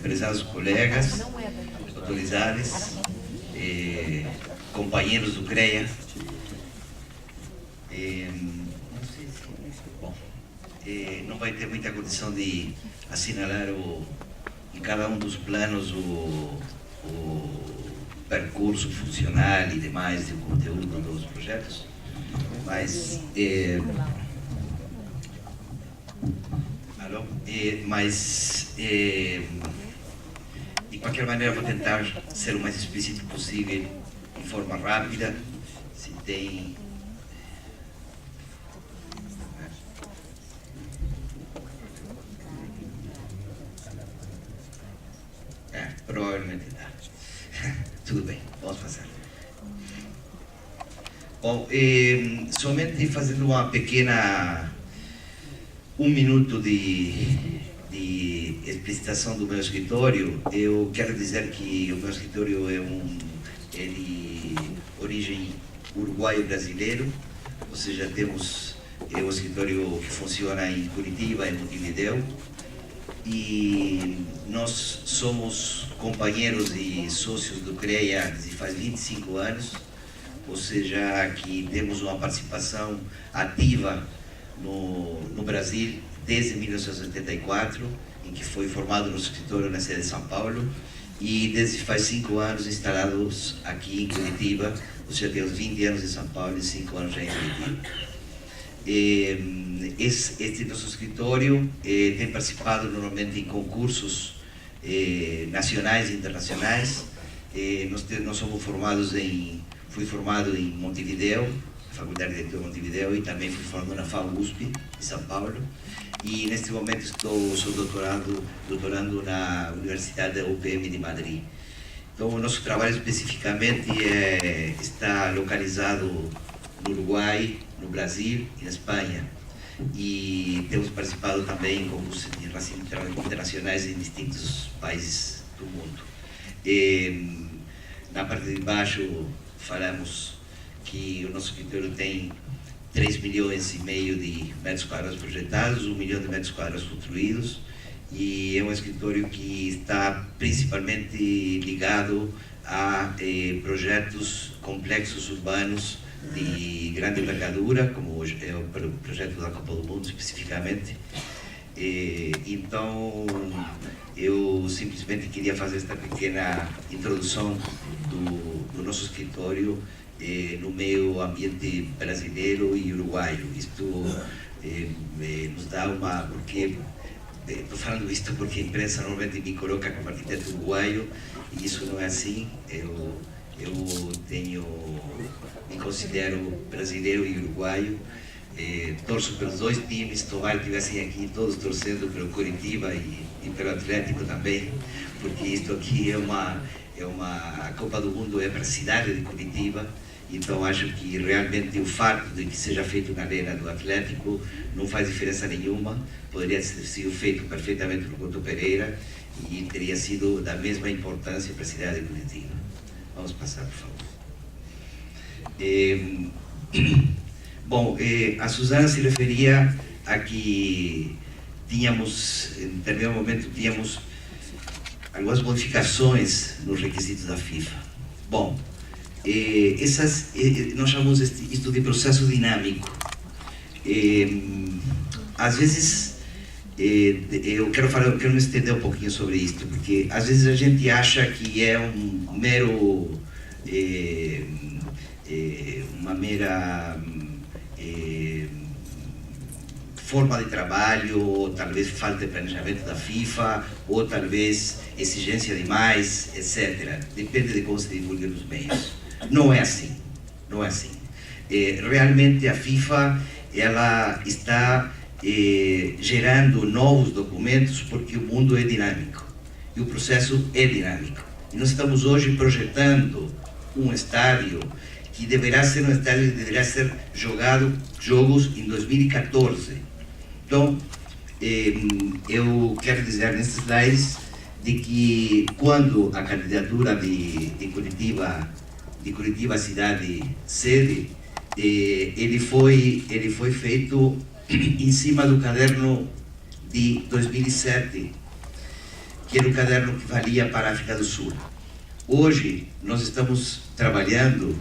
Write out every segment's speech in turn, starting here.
prezados colegas, autoridades, companheiros do CREA, não vai ter muita condição de assinalar em cada um dos planos o percurso funcional e demais do conteúdo dos projetos, mas de qualquer maneira vou tentar ser o mais explícito possível, em forma rápida. Se tem provavelmente dá. Tudo bem, vamos passar. Bom, somente fazendo uma pequena um minuto de explicitação do meu escritório. Eu quero dizer que o meu escritório é de origem uruguaio-brasileiro, ou seja, temos o escritório que funciona em Curitiba, em Montevideo, e nós somos companheiros e sócios do CREA desde faz 25 anos, ou seja, que temos uma participação ativa no Brasil desde 1984, em que foi formado no escritório na sede de São Paulo, e desde faz 5 anos instalados aqui em Curitiba, ou seja, temos 20 anos em São Paulo e 5 anos já em Curitiba. Este nosso escritório tem participado normalmente em concursos nacionais e internacionais. Nós somos formados fui formado em Montevideo, Faculdade de Direito de Montevideo, e também fui formado na FAUSP, de São Paulo. E neste momento sou doutorando na Universidade da UPM de Madrid. Então, o nosso trabalho especificamente está localizado no Uruguai, no Brasil e na Espanha. E temos participado também em concursos internacionais em distintos países do mundo. Na parte de baixo falamos que o nosso escritório tem 3,5 milhões de metros quadrados projetados, 1 milhão de metros quadrados construídos, e é um escritório que está principalmente ligado a projetos complexos urbanos de grande envergadura, como hoje é o projeto da Copa do Mundo especificamente. Então, eu simplesmente queria fazer esta pequena introdução do nosso escritório no meio ambiente brasileiro e uruguaio. Isto nos dá porque estou falando isto porque a imprensa normalmente me coloca como arquiteto uruguaio, e isso não é assim. Eu me considero brasileiro e uruguaio. Torço pelos dois times, tomara que estivessem aqui todos torcendo pelo Curitiba e pelo Atlético também, porque isto aqui a Copa do Mundo é para a cidade de Curitiba. Então acho que realmente o fato de que seja feito na arena do Atlético não faz diferença nenhuma. Poderia ter sido feito perfeitamente no Couto Pereira e teria sido da mesma importância para a cidade de Curitiba. Vamos passar, por favor. Bom, a Suzana se referia a que tínhamos, em determinado momento, algumas modificações nos requisitos da FIFA. Bom, nós chamamos isto de processo dinâmico. Às vezes, eu quero me estender um pouquinho sobre isto, porque às vezes a gente acha que é uma mera forma de trabalho, ou talvez falta de planejamento da FIFA, ou talvez exigência demais, etc. Depende de como se divulga nos meios. Não é assim, não é assim. Realmente a FIFA ela está gerando novos documentos porque o mundo é dinâmico e o processo é dinâmico. E nós estamos hoje projetando um estádio que deverá ser um estádio que deverá ser jogos em 2014. Então, eu quero dizer nesses slides de que quando a candidatura de Curitiba cidade sede, ele foi feito em cima do caderno de 2007, que era o caderno que valia para a África do Sul. Hoje, nós estamos trabalhando,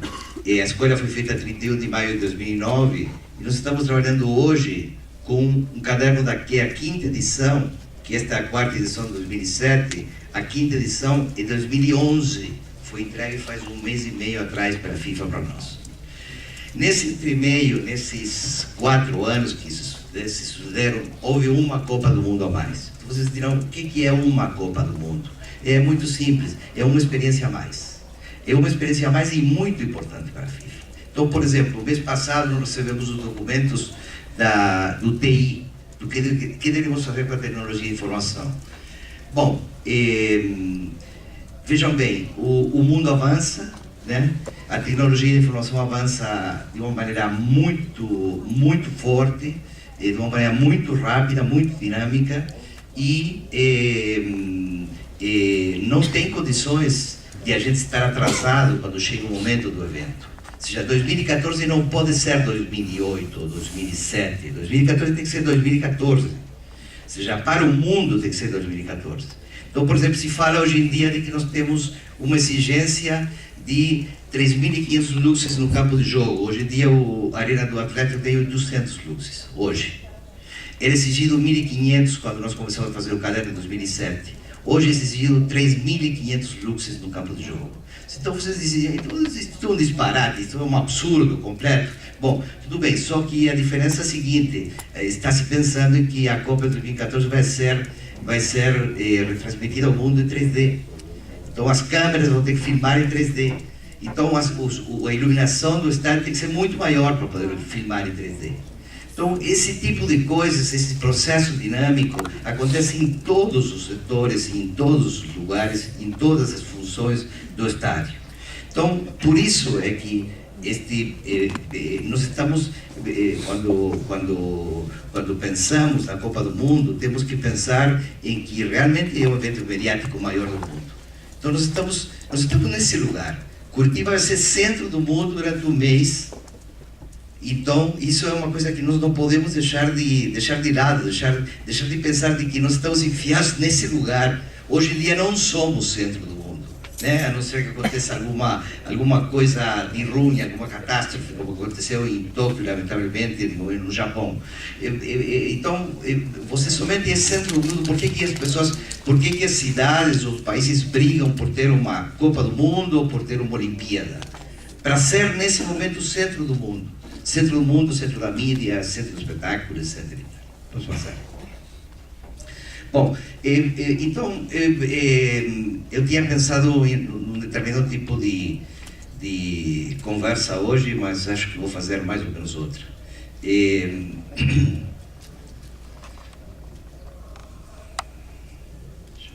a escolha foi feita 31 de maio de 2009, e nós estamos trabalhando hoje com um caderno que é a quinta edição, que esta é a quarta edição de 2007, a quinta edição é 2011, foi entregue faz um mês e meio atrás para a FIFA para nós. Nesse entremeio, nesses 4 anos que se sucederam, houve uma Copa do Mundo a mais. Então, vocês dirão, o que é uma Copa do Mundo? É muito simples, é uma experiência a mais. É uma experiência a mais e muito importante para a FIFA. Então, por exemplo, o mês passado nós recebemos os documentos do TI, do que devemos fazer com a tecnologia de informação. Bom, vejam bem, o mundo avança, né? A tecnologia de informação avança de uma maneira muito forte, de uma maneira muito rápida, muito dinâmica, e não tem condições de a gente estar atrasado quando chega o momento do evento. Ou seja, 2014 não pode ser 2008 ou 2007, 2014 tem que ser 2014. Ou seja, para o mundo tem que ser 2014. Então, por exemplo, se fala hoje em dia de que nós temos uma exigência de 3.500 luxes no campo de jogo. Hoje em dia a Arena do Atlético tem 800 luxes, hoje. Era exigido 1.500 quando nós começamos a fazer o caderno em 2007. Hoje é exigido 3.500 luxes no campo de jogo. Então vocês dizem, isso é um disparate, isso é um absurdo completo. Bom, tudo bem, só que a diferença é a seguinte, está se pensando em que a Copa de 2014 vai ser retransmitida ao mundo em 3D. Então as câmeras vão ter que filmar em 3D. Então a iluminação do estádio tem que ser muito maior para poder filmar em 3D. Então esse tipo de coisas, esse processo dinâmico acontece em todos os setores, em todos os lugares, em todas as funções do estádio. Então por isso é que nós estamos, quando pensamos na Copa do Mundo, temos que pensar em que realmente é o evento mediático maior do mundo. Então nós estamos nesse lugar. Curitiba vai ser centro do mundo durante um mês. Então isso é uma coisa que nós não podemos deixar de lado, deixar de pensar de que nós estamos enfiados nesse lugar. Hoje em dia não somos centro do mundo, né? A não ser que aconteça alguma coisa de ruim, alguma catástrofe, como aconteceu em Tóquio, lamentavelmente, no Japão. Então, você somente é centro do mundo. Por que as cidades, os países brigam por ter uma Copa do Mundo ou por ter uma Olimpíada? Para ser, nesse momento, o centro do mundo. Centro do mundo, centro da mídia, centro do espetáculo, etc. Vamos passar. Bom, então, eu tinha pensado em um determinado tipo de conversa hoje, mas acho que vou fazer mais ou menos outra. Deixa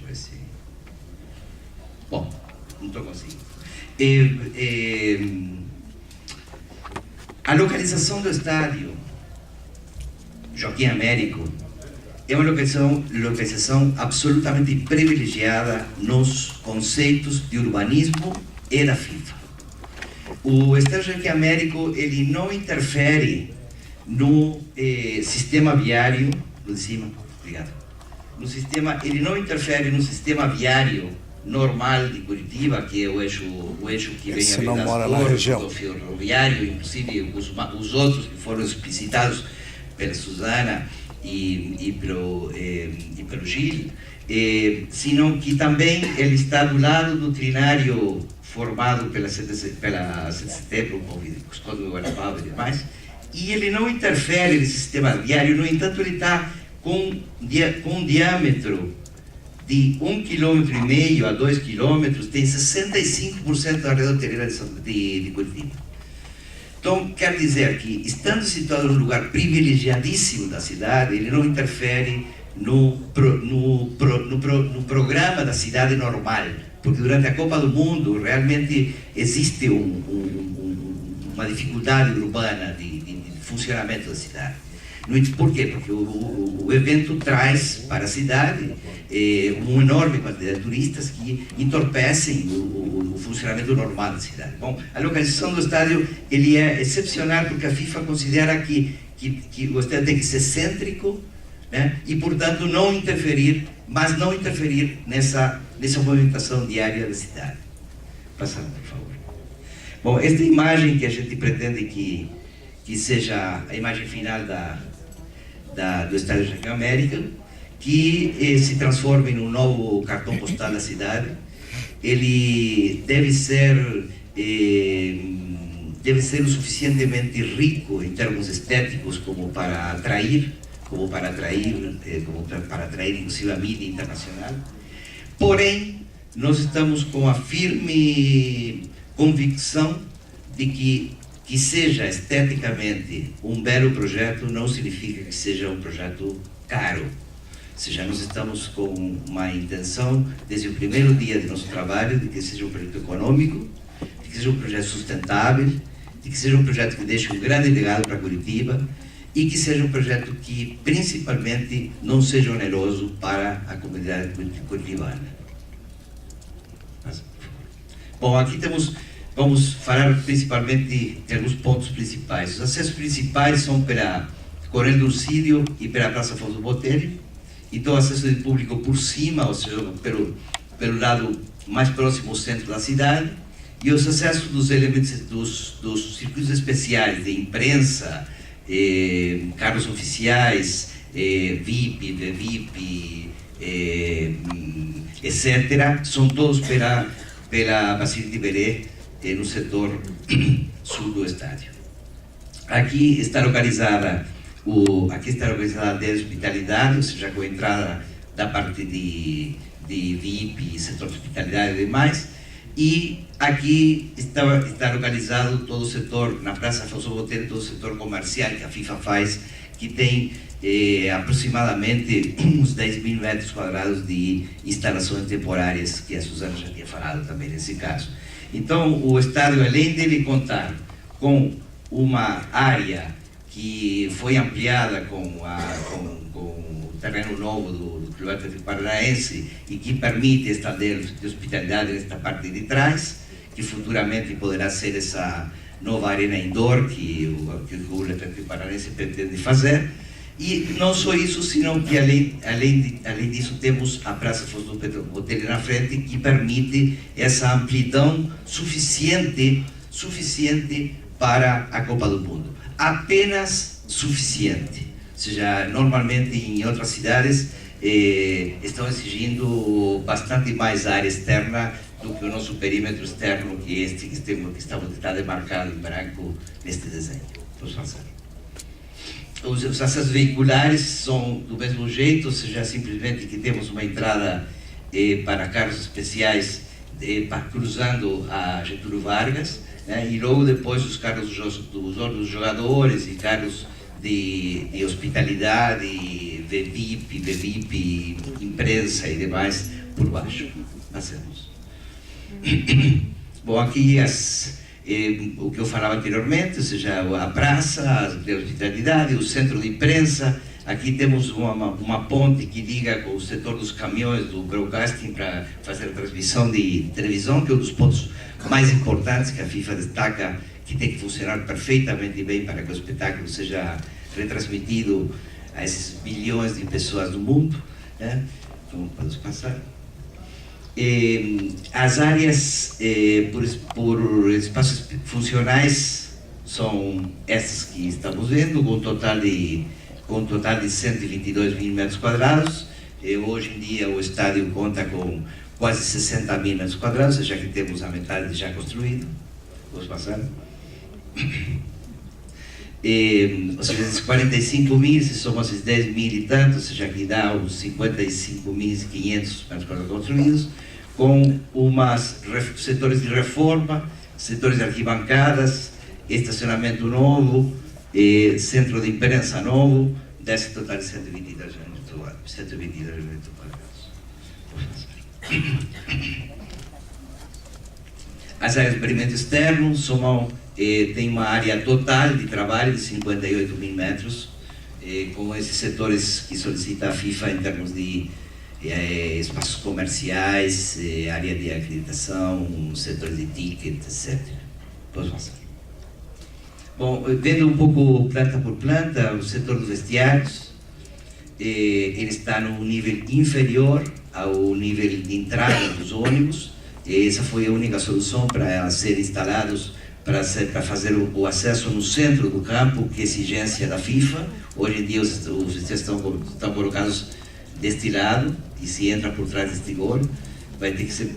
eu ver se... Bom, não estou conseguindo. A localização do estádio Joaquim Américo é uma localização absolutamente privilegiada nos conceitos de urbanismo e da FIFA. O estádio Joaquim Américo, ele não interfere no sistema viário, no de cima, obrigado. Ele não interfere no sistema viário normal de Curitiba, que é o eixo que vem a vir das torres, do ferroviário, inclusive os outros que foram explicitados pela Suzana e pelo Gil, sino que também ele está do lado do trinário formado pela 7 de setembro, com os códigos de Guarapava e demais, e ele não interfere nesse sistema viário. No entanto, ele está com um diâmetro de 1,5 km a 2 km, tem 65% da rede hoteleira de Curitiba. Então, quer dizer que, estando situado num lugar privilegiadíssimo da cidade, ele não interfere no programa da cidade normal, porque durante a Copa do Mundo realmente existe uma dificuldade urbana de funcionamento da cidade. Por quê? Porque o evento traz para a cidade uma enorme quantidade de turistas que entorpecem o funcionamento normal da cidade. Bom, a localização do estádio ele é excepcional porque a FIFA considera que o estádio tem que ser cêntrico, né? E, portanto, não interferir mas não interferir nessa movimentação diária da cidade. Passando, por favor. Bom, esta imagem que a gente pretende que seja a imagem final do Estádio Jardim América, que se transforme num novo cartão postal da cidade. Ele deve ser o suficientemente rico em termos estéticos como para atrair inclusive a mídia internacional. Porém, nós estamos com a firme convicção de que seja esteticamente um belo projeto não significa que seja um projeto caro. Ou seja, nós estamos com uma intenção, desde o primeiro dia do nosso trabalho, de que seja um projeto econômico, de que seja um projeto sustentável, de que seja um projeto que deixe um grande legado para Curitiba e que seja um projeto que, principalmente, não seja oneroso para a comunidade curitibana. Bom, aqui vamos falar principalmente de alguns pontos principais. Os acessos principais são pela Coronel Durcídio e pela Praça Afonso Botelho. Então, acesso de público por cima, ou seja, pelo lado mais próximo ao centro da cidade, e os acessos dos elementos dos circuitos especiais de imprensa, carros oficiais, VIP, VVIP, etc., são todos pela Basílio de Beré, no setor sul do estádio. Aqui está localizada a de hospitalidade, ou seja, com a entrada da parte de VIP, setor de hospitalidade e demais. E aqui está localizado todo o setor, na Praça Afonso Botelho, todo o setor comercial que a FIFA faz, que tem aproximadamente uns 10.000 metros quadrados de instalações temporárias, que a Suzana já tinha falado também nesse caso. Então, o estádio, além dele contar com uma área que foi ampliada com o terreno novo do Clube Atlético Paranaense e que permite estender de hospitalidade nesta parte de trás, que futuramente poderá ser essa nova arena indoor que o Clube Atlético Paranaense pretende fazer. E não só isso, senão que além disso temos a Praça Afonso Botelho na frente, que permite essa amplidão suficiente para a Copa do Mundo. Apenas suficiente. Ou seja, normalmente em outras cidades estão exigindo bastante mais área externa do que o nosso perímetro externo, que é este que está demarcado em branco neste desenho. Vamos passar. Os acessos veiculares são do mesmo jeito, ou seja, simplesmente que temos uma entrada para carros especiais cruzando a Getúlio Vargas, né, e logo depois os carros dos jogadores e carros de hospitalidade, VVIP, imprensa e demais por baixo. Passamos. Bom, aqui o que eu falava anteriormente, ou seja, a praça de hospitalidade, o centro de imprensa. Aqui temos uma ponte que liga com o setor dos caminhões do broadcasting para fazer a transmissão de televisão, que é um dos pontos mais importantes que a FIFA destaca, que tem que funcionar perfeitamente bem para que o espetáculo seja retransmitido a esses bilhões de pessoas no mundo, né? Então, podemos passar. As áreas por espaços funcionais são essas que estamos vendo, com um total de 122.000 metros quadrados. Hoje em dia o estádio conta com quase 60.000 metros quadrados, já que temos a metade já construída. Vamos passar. Ou seja, esses 45.000, se somos esses 10.000 e tanto, ou seja, que dá uns 55.500 metros quadrados construídos, com setores de reforma, setores de arquibancadas, estacionamento novo, centro de imprensa novo, desse total de 122 metros quadrados. As áreas de experimento externo tem uma área total de trabalho de 58.000 metros, com esses setores que solicita a FIFA em termos de espaços comerciais, área de acreditação, setor de ticket, etc. Posso passar. Bom, vendo um pouco planta por planta, o setor dos vestiários, ele está no nível inferior ao nível de entrada dos ônibus. Essa foi a única solução para ser instalados, para fazer o acesso no centro do campo, que é exigência da FIFA. Hoje em dia os estão colocados deste lado, e se entra por trás deste gol, vai ter que ser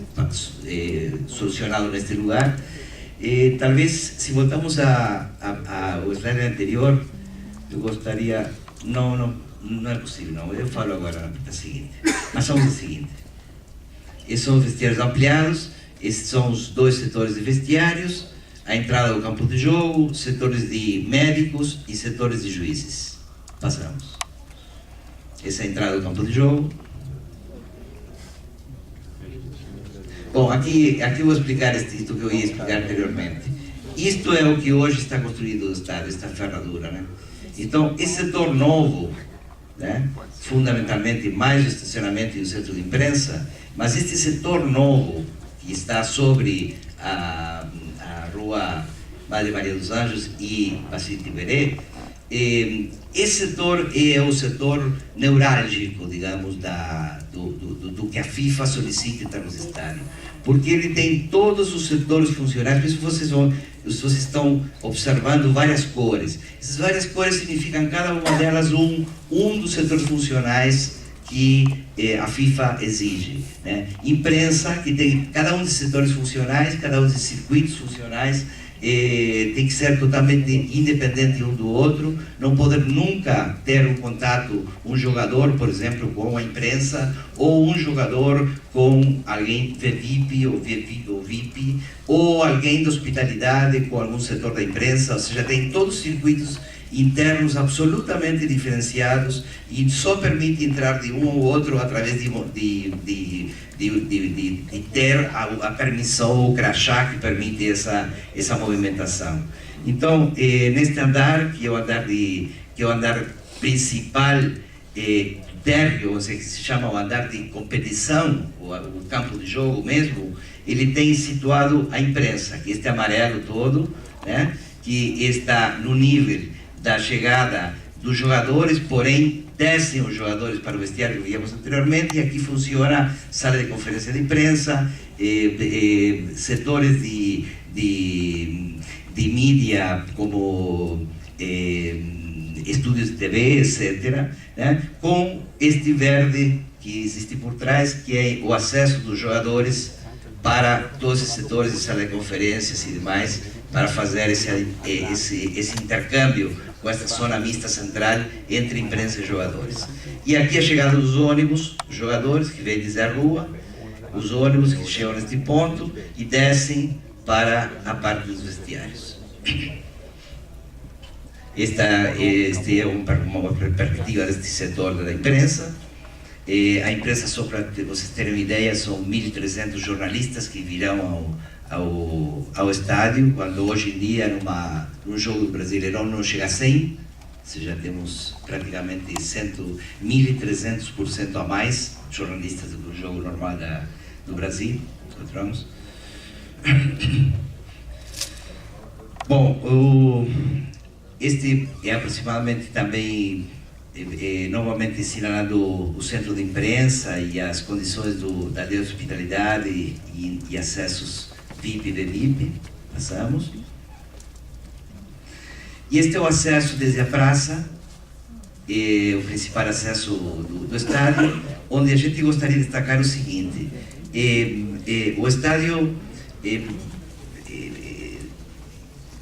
solucionado neste lugar. Talvez, se voltamos ao slide anterior, eu gostaria... Não é possível, não. Eu falo agora na pergunta seguinte. Mas vamos ao seguinte. Esses são os vestiários ampliados, esses são os dois setores de vestiários, a entrada ao campo de jogo, setores de médicos e setores de juízes. Passamos. Essa é a entrada ao campo de jogo. Bom, aqui eu vou explicar isto que eu ia explicar anteriormente. Isto é o que hoje está construído o estádio, esta ferradura, né? Então, esse setor novo, né, fundamentalmente mais o estacionamento e o centro de imprensa, mas este setor novo, que está sobre a rua Madre Maria dos Anjos e Basílio Tiberê, esse setor é o setor neurálgico, digamos, do que a FIFA solicita em termos de estádio, porque ele tem todos os setores funcionais. Por isso vocês estão observando várias cores. Essas várias cores significam cada uma delas um dos setores funcionais que a FIFA exige, né? Imprensa, que tem cada um desses setores funcionais, cada um desses circuitos funcionais, tem que ser totalmente independente um do outro, não poder nunca ter um contato, um jogador, por exemplo, com a imprensa, ou um jogador com alguém VIP ou VIP, ou alguém da hospitalidade com algum setor da imprensa. Ou seja, tem todos os circuitos internos absolutamente diferenciados, e só permite entrar de um ou outro através de ter a permissão, o crachá que permite essa movimentação. Então, neste andar, que é o andar principal, térreo, ou seja, que se chama o andar de competição, o campo de jogo mesmo, ele tem situado a imprensa, que este amarelo todo, né, que está no nível da chegada dos jogadores, porém descem os jogadores para o vestiário que víamos anteriormente, e aqui funciona sala de conferência de imprensa, setores de mídia como estúdios de TV, etc., né, com este verde que existe por trás, que é o acesso dos jogadores para todos esses setores de sala de conferências e demais, para fazer esse intercâmbio com esta zona mista central entre imprensa e jogadores. E aqui a chegada dos ônibus, os jogadores que vêm desde a rua, os ônibus que chegam neste ponto e descem para a parte dos vestiários. Esta é uma perspectiva deste setor da imprensa. A imprensa, só para vocês terem uma ideia, são 1.300 jornalistas que virão ao estádio, quando hoje em dia num jogo brasileirão não chega a 100, ou seja, temos praticamente 1.300% a mais jornalistas do que o jogo normal do Brasil. Encontramos. Bom, este é aproximadamente também, novamente assinalando o centro de imprensa e as condições da lei de hospitalidade e acessos VIP e VIP. Passamos. E este é o acesso desde a praça, o principal acesso do estádio, onde a gente gostaria de destacar o seguinte: o estádio, eu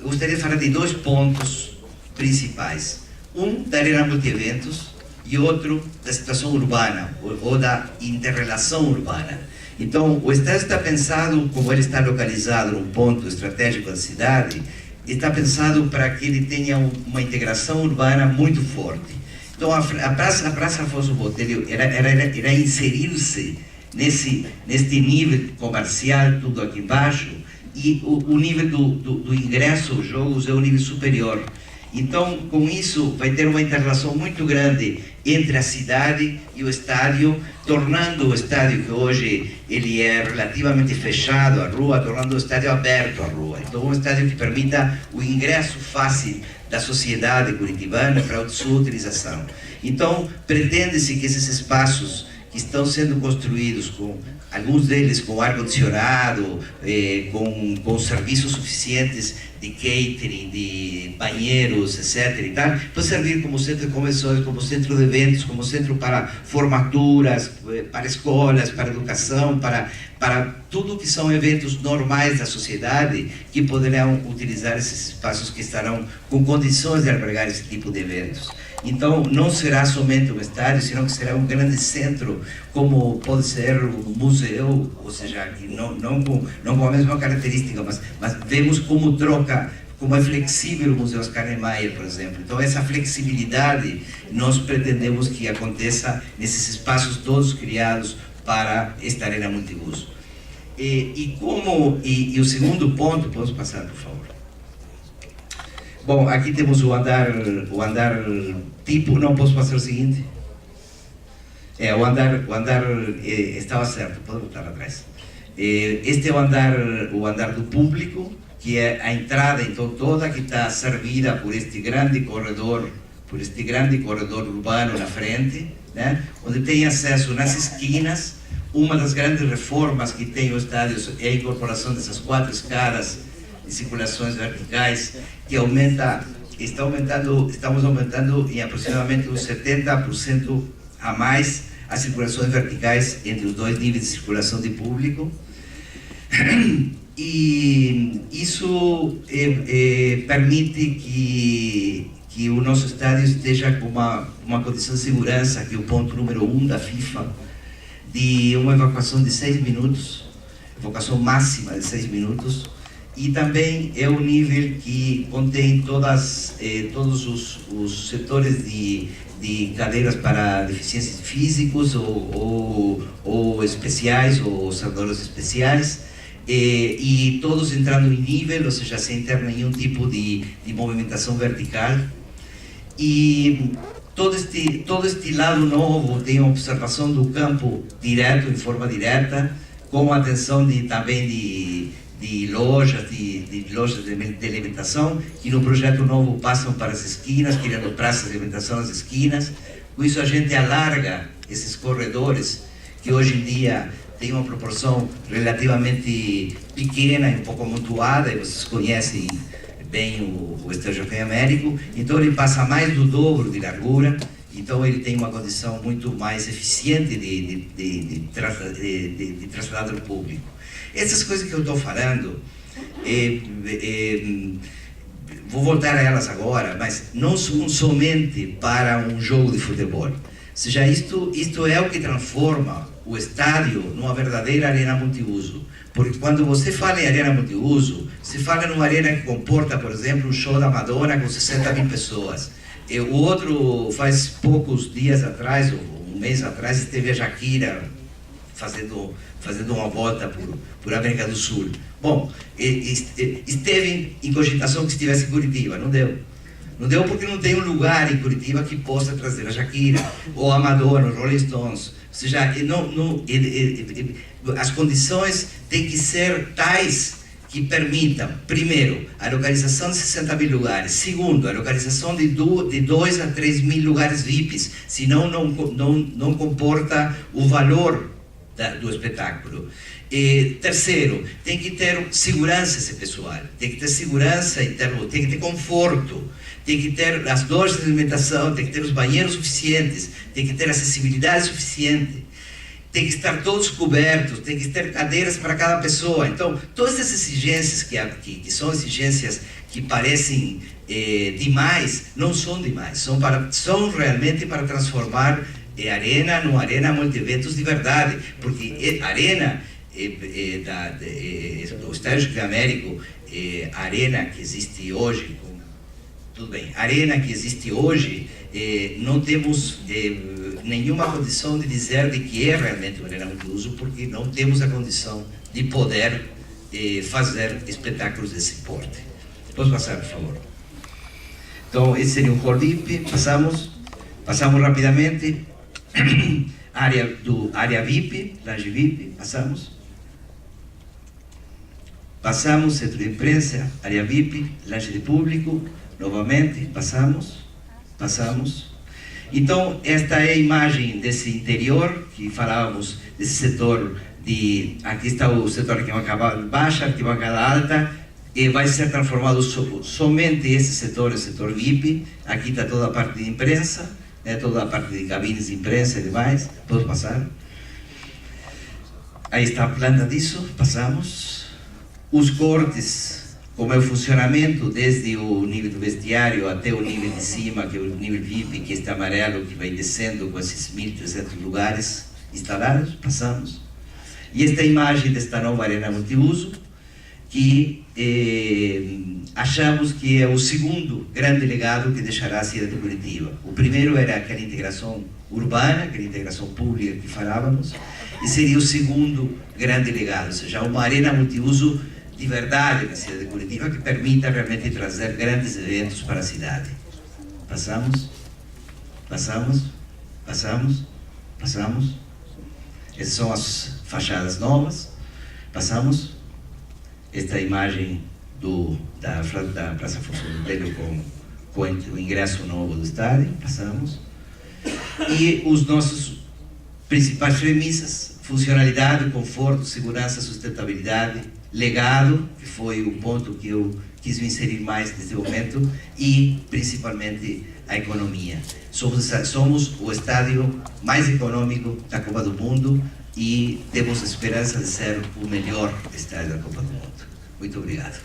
gostaria de falar de dois pontos principais. Um da arena multieventos e outro da situação urbana, ou da interrelação urbana. Então, o estádio está pensado, como ele está localizado num ponto estratégico da cidade, está pensado para que ele tenha uma integração urbana muito forte. Então, a Praça Afonso Botelho era inserir-se neste nível comercial, tudo aqui embaixo, e o nível do ingresso aos jogos é o nível superior. Então, com isso, vai ter uma interrelação muito grande entre a cidade e o estádio, tornando o estádio, que hoje ele é relativamente fechado à rua, tornando o estádio aberto à rua. Então, um estádio que permita o ingresso fácil da sociedade curitibana para a sua utilização. Então, pretende-se que esses espaços que estão sendo construídos, alguns deles com ar-condicionado, com serviços suficientes de catering, de banheiros, etc. e tal, para servir como centro de convenções, como centro de eventos, como centro para formaturas, para escolas, para educação, para tudo que são eventos normais da sociedade, que poderão utilizar esses espaços que estarão com condições de albergar esse tipo de eventos. Então, não será somente um estádio, senão que será um grande centro, como pode ser um museu, ou seja, que não com a mesma característica, mas vemos como troca, como é flexível o Museu Oscar Niemeyer, por exemplo. Então, essa flexibilidade nós pretendemos que aconteça nesses espaços todos criados para esta arena multiuso. E o segundo ponto, posso passar, por favor? Bom, aqui temos o andar tipo, não posso passar o seguinte? O andar estava certo, pode voltar atrás. Este é o andar do público, que é a entrada, então, toda que está servida por este grande corredor urbano na frente, né? Onde tem acesso nas esquinas. Uma das grandes reformas que tem o estádio é a incorporação dessas 4 escadas de circulações verticais, que estamos aumentando em aproximadamente uns 70% a mais as circulações verticais entre os 2 níveis de circulação de público. E isso permite que o nosso estádio esteja com uma condição de segurança, que é o ponto número 1 da FIFA, de uma evacuação de 6 minutos, evacuação máxima de 6 minutos, e também é o nível que contém todos os setores de cadeiras para deficientes físicos ou especiais, ou servidores especiais, e todos entrando em nível, ou seja, sem ter nenhum tipo de movimentação vertical. E todo este lado novo tem a observação do campo direto, em forma direta, com a atenção também de lojas de alimentação, que no projeto novo passam para as esquinas, criando praças de alimentação nas esquinas. Com isso a gente alarga esses corredores, que hoje em dia tem uma proporção relativamente pequena e um pouco amontoada, e vocês conhecem bem o Estádio Joaquim Américo. Então ele passa mais do dobro de largura, então ele tem uma condição muito mais eficiente de traslado público. Essas coisas que eu estou falando, vou voltar a elas agora, mas não são somente para um jogo de futebol. Ou seja, isto é o que transforma o estádio numa verdadeira arena multiuso. Porque quando você fala em arena multiuso, você fala numa arena que comporta, por exemplo, um show da Madonna com 60.000 pessoas. O outro, faz poucos dias atrás, ou um mês atrás, esteve a Shakira fazendo uma volta por América do Sul. Bom, esteve em cogitação que estivesse em Curitiba, não deu. Não deu porque não tem um lugar em Curitiba que possa trazer a Shakira, ou a Madonna, os Rolling Stones. Ou seja, as condições têm que ser tais que permitam, primeiro, a localização de 60.000 lugares, segundo, a localização de 2 a 3.000 lugares VIPs, senão não comporta o valor do espetáculo. Terceiro, tem que ter segurança esse pessoal, tem que ter segurança, tem que ter conforto, tem que ter as lojas de alimentação, tem que ter os banheiros suficientes, tem que ter acessibilidade suficiente, tem que estar todos cobertos, tem que ter cadeiras para cada pessoa. Então, todas essas exigências que são exigências que parecem demais, não são demais, são realmente para transformar a arena numa arena multi-eventos de verdade, porque a arena do Estádio Joaquim Américo, a arena que existe hoje, tudo bem, a arena que existe hoje, não temos nenhuma condição de dizer de que é realmente uma arena multiuso, porque não temos a condição de poder fazer espetáculos desse porte. Posso passar, por favor? Então, esse seria o hall VIP. Passamos rapidamente. Área VIP, lounge VIP, passamos, centro de imprensa, área VIP, lounge de público, novamente, passamos, Então, esta é a imagem desse interior, que falávamos desse setor de... Aqui está o setor de arquibancada baixa, arquibancada alta, e vai ser transformado somente esse setor, o setor VIP. Aqui está toda a parte de imprensa, né, toda a parte de cabines de imprensa e demais. Posso passar? Aí está a planta disso, passamos. Os cortes, como é o funcionamento, desde o nível do vestiário até o nível de cima, que é o nível VIP, que é este amarelo, que vai descendo com esses 1.300 lugares instalados, passamos. E esta imagem desta nova arena multiuso, que achamos que é o segundo grande legado que deixará a cidade de Curitiba. O primeiro era aquela integração urbana, aquela integração pública que falávamos, e seria o segundo grande legado, ou seja, uma arena multiuso de verdade na cidade de Curitiba, que permita realmente trazer grandes eventos para a cidade. Passamos, passamos, passamos, passamos. Essas são as fachadas novas. Passamos. Esta imagem da Praça Afonso Botelho com o ingresso novo do estádio. Passamos. E os nossos principais premissas: funcionalidade, conforto, segurança, sustentabilidade, legado, que foi o ponto que eu quis me inserir mais nesse momento, e principalmente a economia. Somos o estádio mais econômico da Copa do Mundo e temos a esperança de ser o melhor estádio da Copa do Mundo. Muito obrigado.